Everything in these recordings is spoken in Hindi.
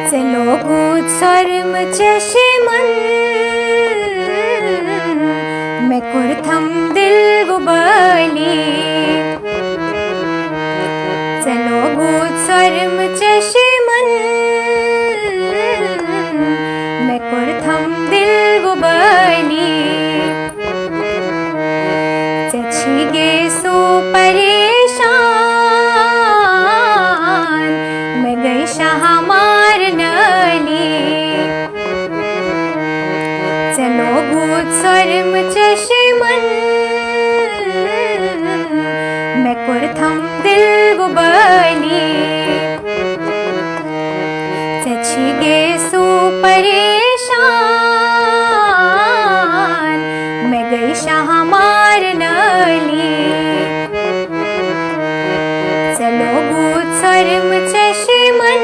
चलो गूंज स्वरम चशमन मैं कुरथम दिल गुबाली। चलो गूंज स्वरम चशमन मैं कुरथम दिल गुबाली। चछीगे सो परेशान मैं गई शाह मार नली। चलो गूंज स्वरम चशमन मैं कुरथम दिल गुबाली। चछीगे सो परेशान मैं गई शाह मार नली। चलो गूंज स्वरम चशमन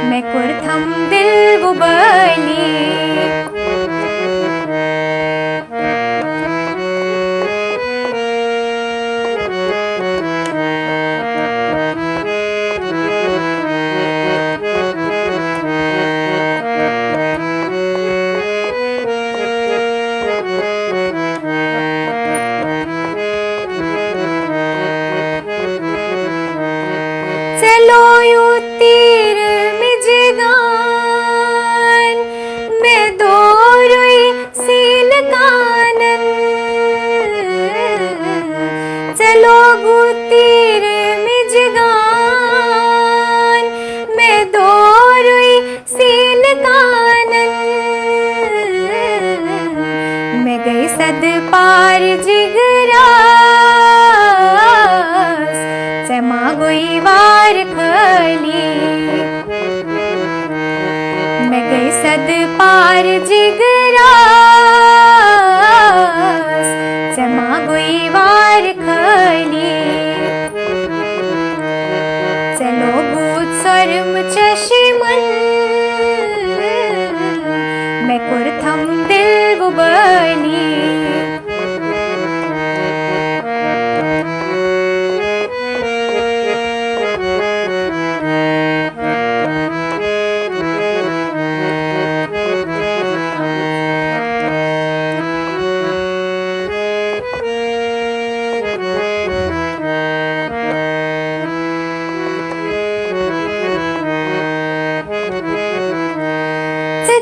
मैं कुरथम दिल गुबाली। चलो यू तीर मिजगान मैं दोरुई सीन कानन। चलो गू तीर मिजगान मैं दोरुई सीन कानन। मैं गई सद पार जिगरास चमा गोई वार खली। मैं गई सद पार जिगरास चमा गोई वार खली। चलो गूंज स्वरम चशमन मैं कुरथम दिल गुबाली।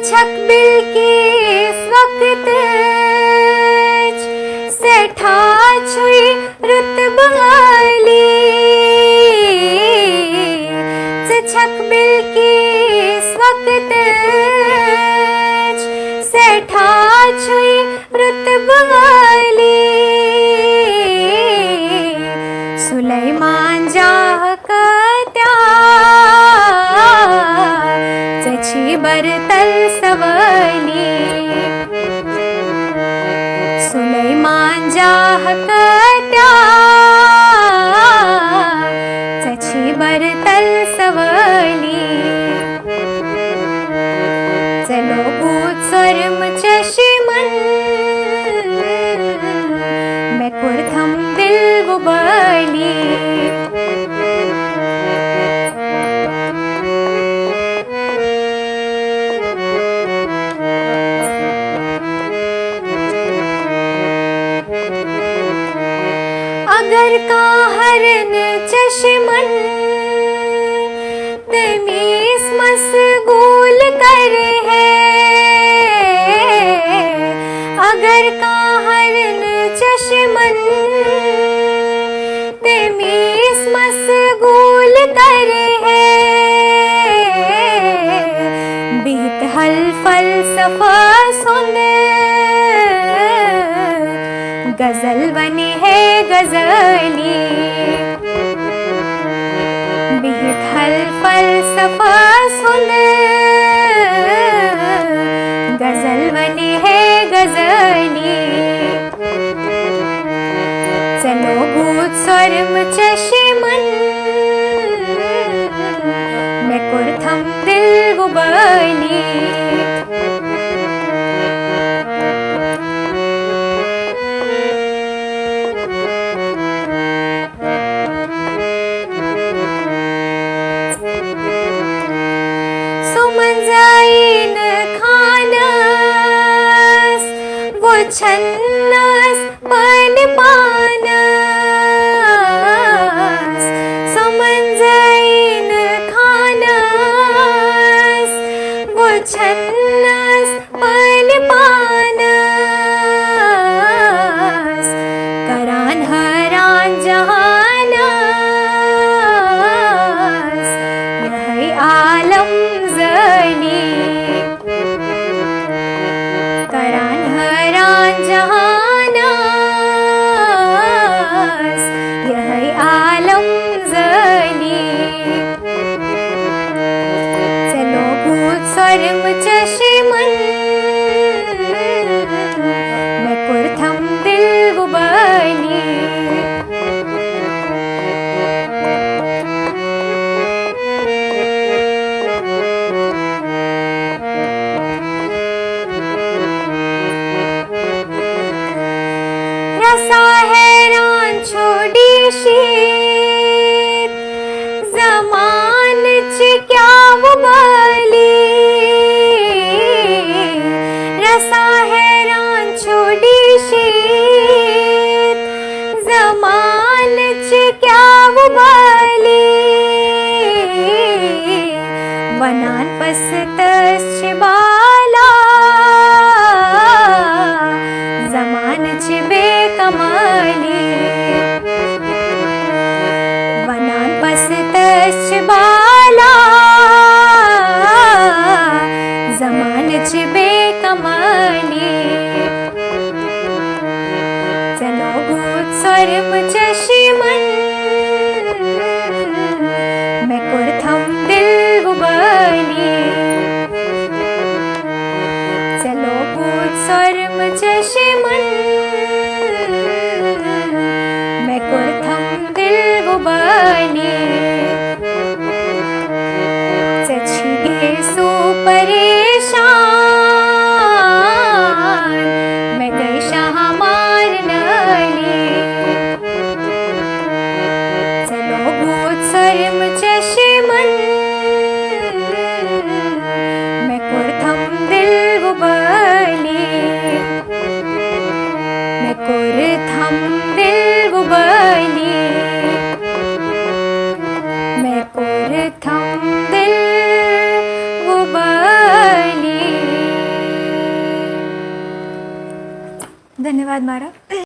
छक बिल की इस वक्त सेठा छुई रुत बाली। छक बिल की इस वक्त सेठा छुई रुत बाली। सुलेमान जाह कत्या चछी बरतल सवली। सुलेमान जाह कत्या चछी बरतल सवली। चलो गूंज स्वरम चशमन मैं कुरथम दिल गुबाली। अगर का हरन चशमन तमीस मसगूल कर है। अगर का हरन चशमन तमीस मसगूल कर है। बीत हल फलसफा सुन गजल बने है गजली। बीत हल फलसफा सुन गजल बने है गजली। चलो गूंज स्वरम चशमन मैं कुरथम दिल गुबाली। छन्नस पण पानस समंजईन खानस वो छन्नस पण पानस करान हरान जहानस यही आलम जनी करान हरान जहानस यही आलम जनी चलो भूत स्वर्ग चश्मन मैं कुर्थम दिल गुबनी रसा हैरान छोड़ी शीत जमान च क्या वो बली रसा हैरान छोड़ी शीत जमान च क्या वो बली बनान पसतस बाला जमान च बेकमाली बनान पसतस बाला जमान च बेकमाली चलो भूत स्वर्ग चश्मन मैं कुर्थम दिल गुबनी चलो भूत स्वर्ग चश्मन मैं कुर्थम दिल गुबनी सचिगे सो परेशान मैं गई शाह मार नली चलो भूत स्वर्ग चश्मन मैं कुर्थम दिल गुबनी मैं कुर्थम दिल गुबनी मैं कुर्थम दिल गुबनी. धन्यवाद मारा.